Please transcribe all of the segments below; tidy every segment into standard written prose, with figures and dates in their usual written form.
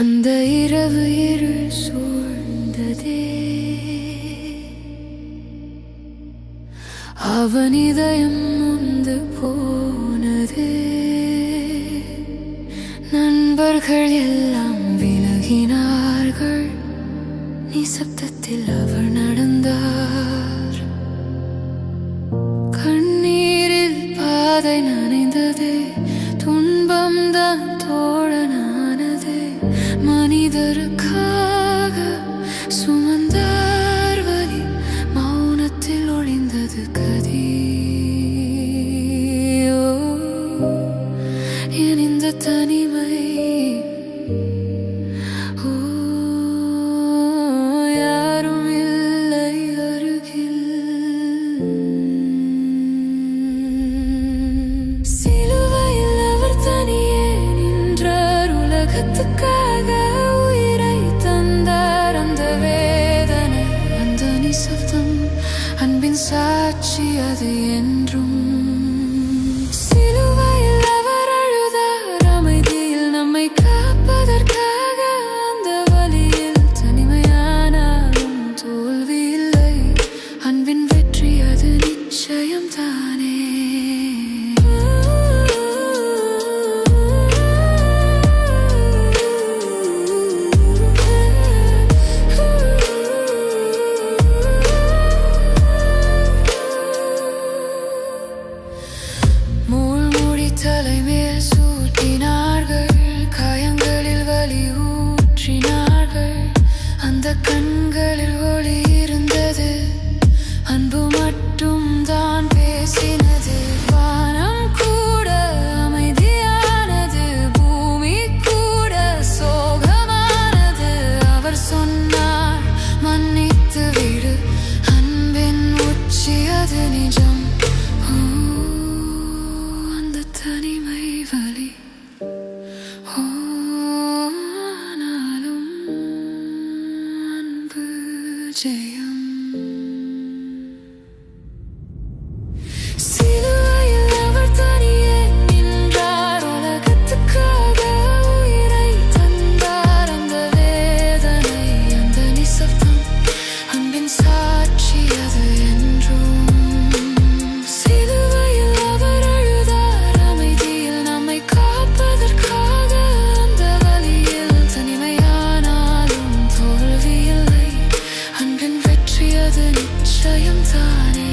அந்த இரவு இருள் சூழ்ந்ததே, அவன் இதயம் நொந்து போனதே. நண்பர்கள் எல்லாம் விலகினார்கள், நிசப்தத்தில் அவர் நடந்தார். கண்ணீரில் பாதை நனைந்ததே, துன்பம்தான் தோழனானதே. மனிதருக்காக சுமந்தார் வலி, மௌனத்தில் ஒளிந்தது கதி. என் இந்த தனிமை யாரும் இல்லை அருகில். சிலுவையில் அவர் தனியே நின்றார், உலகத்துக்காக உயிரை தந்தார். அந்த வேதனை, அந்த நிசப்தம், அன்பின் சாட்சி அது என்றும். சிலுவையில் அவர் அழுதார், அமைதியில் நம்மை காப்பதற்காக. அந்த வழியில் தனிமையானாலும் தோல்வி இல்லை, அன்பின் வெற்றி அது நிச்சயம் தானே. தலைமேல் சூட்டினார்கள், காயங்களில் வலி ஊற்றினார்கள். அந்த கண்களில் ஒளி இருந்தது, அன்பு மட்டும் தான் பேசினது. வானம் கூட அமைதியானது, பூமி கூட சோகமானது. அவர் சொன்னார், மன்னித்து விடு, அன்பின் உச்சி அது நிஜம். தனிமை வலி ஆனாலும் அன்பு ஜெயம். சிலுவையில் அவர் தனியே நின்றார், உலகத்துக்காக உயிரை தந்தார். அந்த வேதனை, அந்த நிசப்தம், அன்பின் சாட்சி அது என்றும். நிச்சயம் தானே.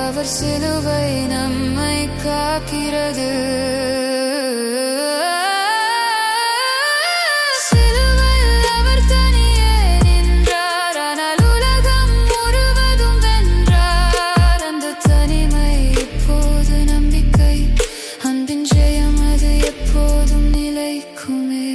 அவர் சிலுவை நம்மை காக்கிறது. சிலுவையில் அவர் தனியே நின்றார், ஆனால் உலகம் முழுவதும் வென்றார். அந்த தனிமை இப்போது நம்பிக்கை, அன்பின் ஜெயம் அது எப்போதும் நிலைக்குமே.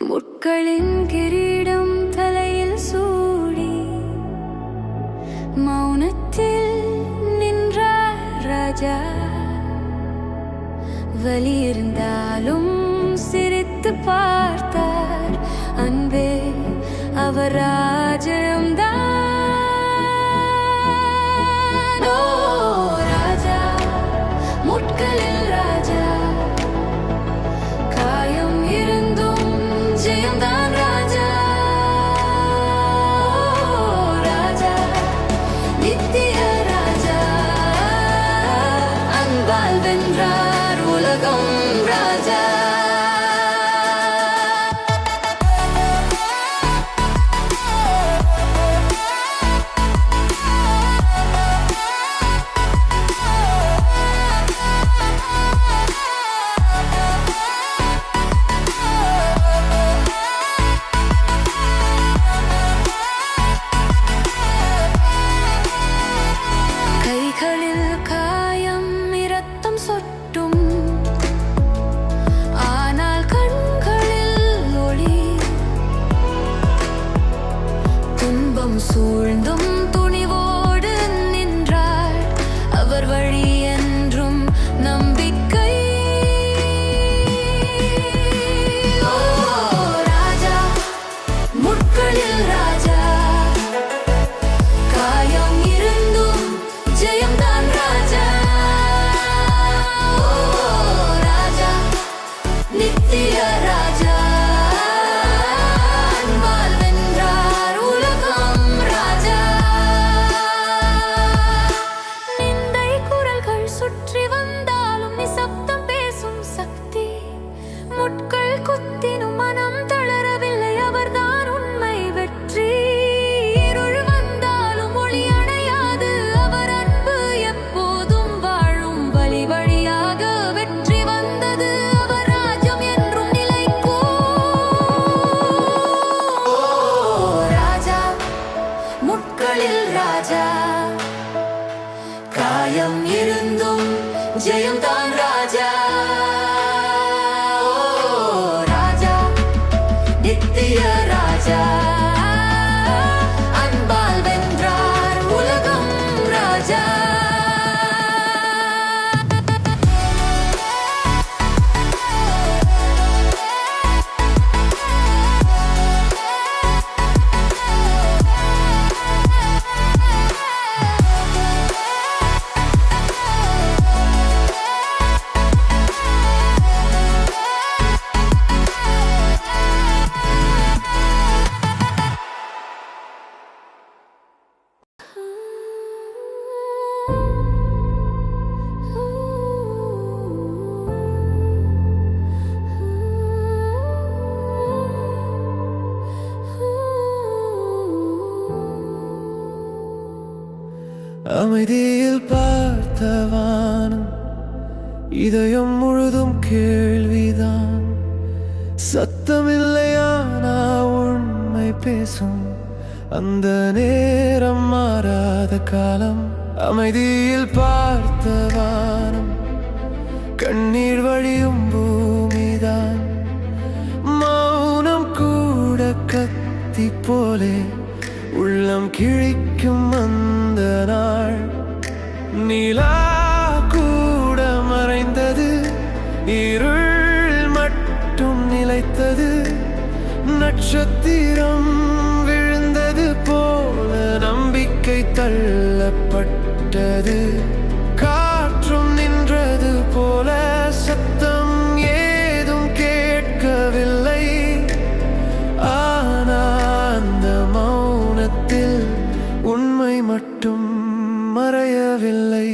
முட்களின் கிரீடம் தலையில் சூடி, மௌனத்தில் நின்றார் ராஜா. வலி இருந்தாலும் சிரித்து பார்த்தார், அன்பே அவர் ராஜ்யம்தான். ஓ ராஜா, முட்களில் ராஜா, காயம் இருந்தும் ஜெயம்தான் ராஜா. ராஜா, நித்திய ராஜா, அன்பால் வென்ற ஜெயம்தான் ராஜா. ஓ ராஜா, நித்திய ராஜா, அன்பால் வென்றார் உலகம் ராஜா. அமைதியில் பார்த்த வானம், இதயம் முழுதும் கேள்விதான். சத்தமில்லையானா உண்மை பேசும் அந்த நேரம், மாறாத காலம். அமைதியில் பார்த்த வானம், கண்ணீர் வழியும் பூமிதான். மௌனம் கூட கத்தி போலே உள்ளம் கிழிக்கும் அந்த நாள். நிலா கூட மறைந்தது, இருள் மட்டும் நிலைத்தது. நட்சத்திரம் விழுந்தது போல நம்பிக்கை தள்ளப்பட்டது. காற்றும் நின்றது போல சத்தம் ஏதும் கேட்கவில்லை. ஆனால் அந்த மௌனத்தில் உண்மை மட்டும் மறையவில்லை.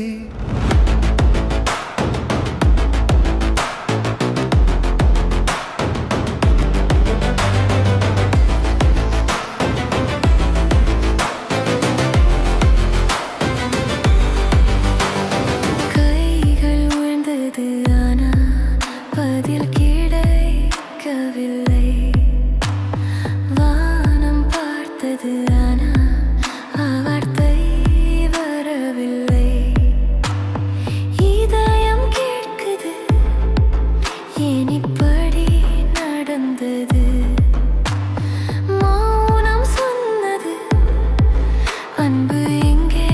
கைகள் உயர்ந்தது, ஆனால் பதில் கிடைக்கவில்லை. வானம் பார்த்தது, ஆனால் வார்த்தை வரவில்லை. இதயம் கேட்குது, ஏன் இப்படி நடந்தது? மௌனம் சொன்னது, அன்பு எங்கே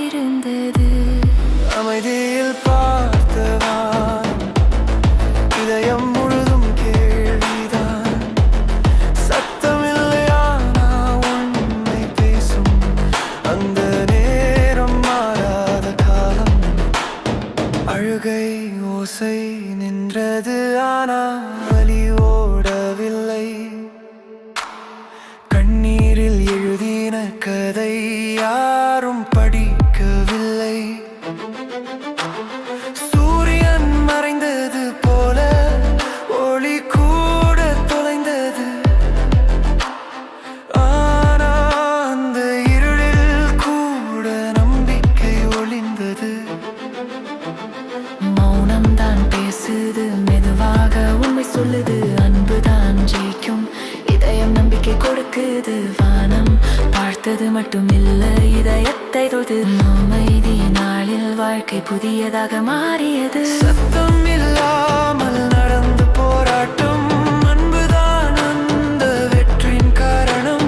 இருந்தது? அமைதியில் பார்த்த வானம், இதயம் முழுதும் கேள்விதான். சத்தமில்லையானா உண்மை பேசும் அந்த நேரம், மாறாத காலம். அழுகை ஓசை நின்றது, ஆனா வலி ஓடவில்லை. கண்ணீரில் எழுதின கதை யாரும் படிக்கவில்லை. சூரியன் மறைந்தது போல ஒளி கூட தொலைந்தது. ஆனா அந்த இருளில் கூட நம்பிக்கை ஒளிந்தது. மௌனம் தான் பேசுது, மெதுவாக உண்மை சொல்லுது. அன்புதான் ஜெயிக்கும், இதயம் நம்பிக்கை கொடுக்குது. வானம் பார்த்தது மட்டுமில்லை, இதயத்தை தொடுது. அமைதி நாளில் வாழ்க்கை புதியதாக மாறியது. சத்தம் இல்லாமல் நடந்த போராட்டம், அன்புதான் அந்த வெற்றியின் காரணம்.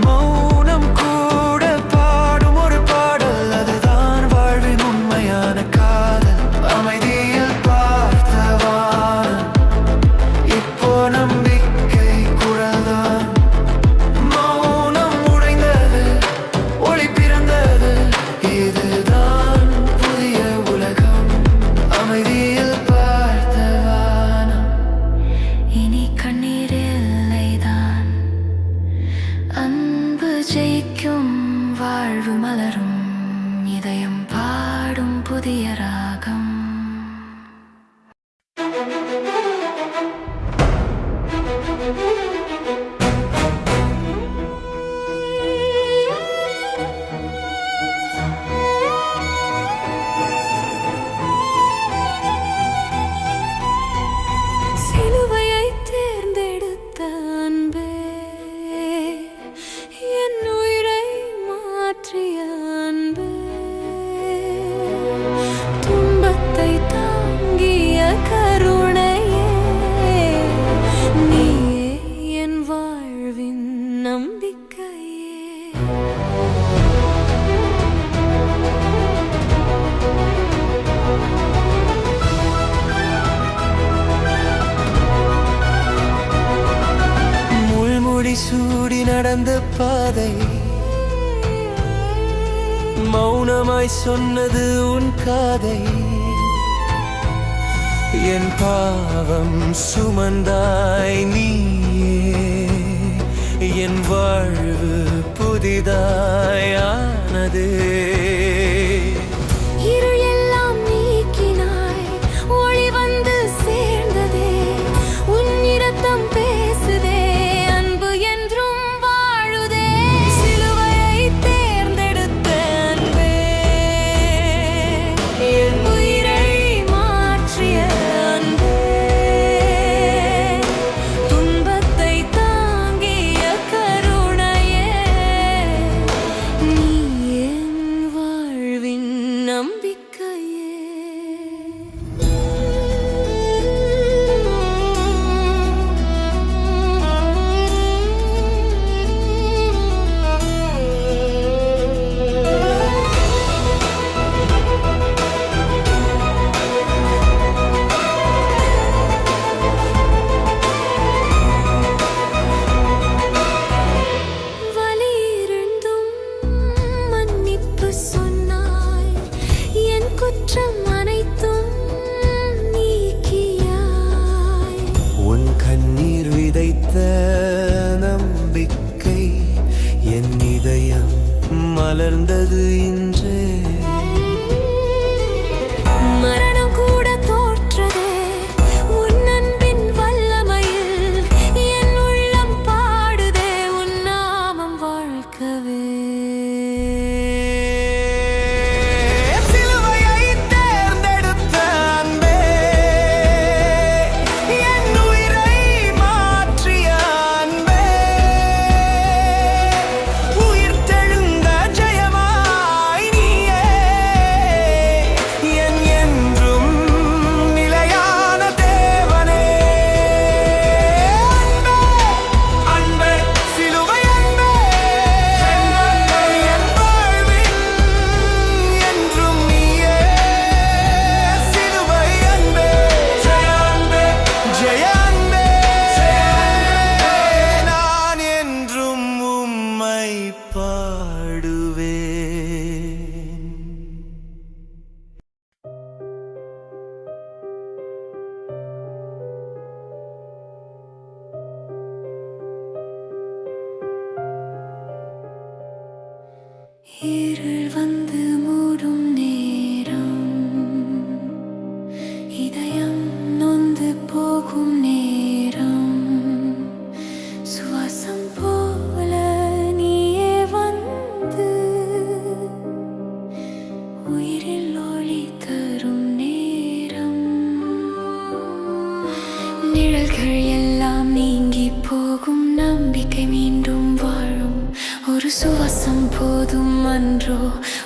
மௌனம் கூட பாடும் ஒரு பாடல், அதுதான் வாழ்வின் உண்மையான காதல். அமைதியில் பார்த்த வானம், இப்போ நம்பிக்கை குரல்தான். மௌனம் உடைந்தது, ஒளி பிறந்தது. இதுதான் புதிய உலகம். அமைதியில் நடந்த பாதை மௌனமாய் சொன்னது உன் காதை என் பாவம் சுமந்தாய் நீயே என் வாழ்வு புதிதாயானது இருள் எல்லாம் நீக்கினாய் ஒளி வந்து சேர்ந்ததே உன் இரத்தம் பேசுதே அன்பு என்றும் வாழுதே சிலுவையை தேர்ந்தெடுத்த அன்பே என் உயிரை மாற்றிய அன்பே துன்பத்தை தாங்கிய கருணையே நீ என் வாழ்வின் நம்பிக்கையே வலி இருந்தும் மன்னிப்பு சொன்னாய் என் குற்றம் அனைத்தும் நீக்கியாய் உன் கண்ணீர் விதைத்த நம்பிக்கை என் இதயம் மலர்ந்தது இன்று மரணம் கூட தோற்றதே உன் அன்பின் வல்லமையில் என் உள்ளம் பாடுதே உன் நாமம் வாழ்க்கவே சிலுவையை தேர்ந்தெடுத்த அன்பே என் உயிரை மாற்றிய அன்பே உயிர் தெழுந்த ஜெயமாய் நீயே என் என்றும் நிலையான தேவனே அன்பே அன்பே சிலுவை அன்பே என் வாழ்வின் என்றும் நீயே சிலுவை அன்பே ஜெய அன்பே ஜெய அன்பே நான் என்றும் உம்மை பாடுவேன் இருள் வந்து மூடும் நேரம் இதயம் நொந்து போகும் நேரம் சுவாசம் போல நீயே வந்து உயிரில் ஒளி தரும் நேரம் நிழல்கள் எல்லாம் நீங்கி போகும் நம்பிக்கை மீண்டும் வாழும் ஒரு சுவாசம் போதும் அன்றோ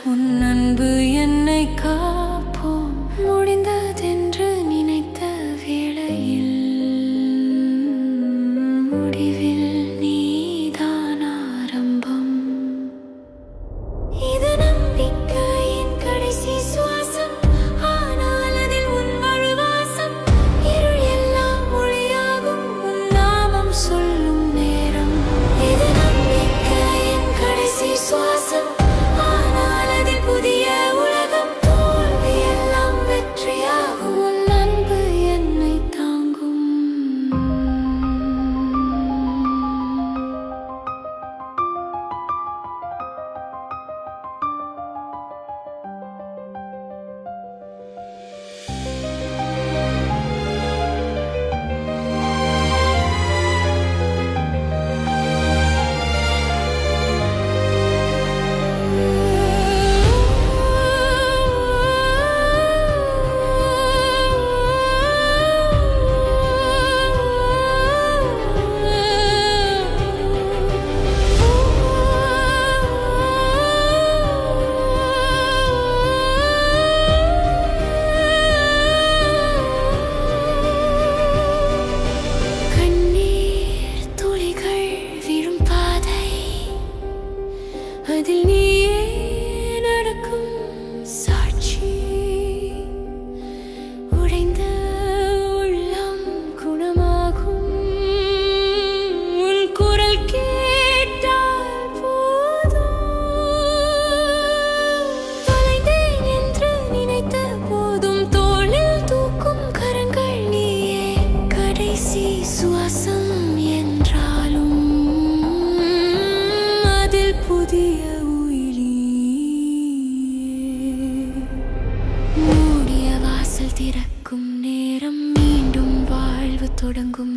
உன் அன்பு என்னை காப்போம் முடிந்ததென்று நினைத்த வேளையில் முடிவில் நீதான் ஆரம்பம் இது நம்பிக்கையின் கடைசி சுவாசம் ஆனால் அதில் உன் வாழ்வாசம் இருள் எல்லாம் ஒளியாகும் உன் நாமம் சொல்லும் நேரம் இது நம்பிக்கையின் கடைசி சுவாசம் ஆனால் பிறக்கும் நேரம் மீண்டும் வாழ்வு தொடங்கும்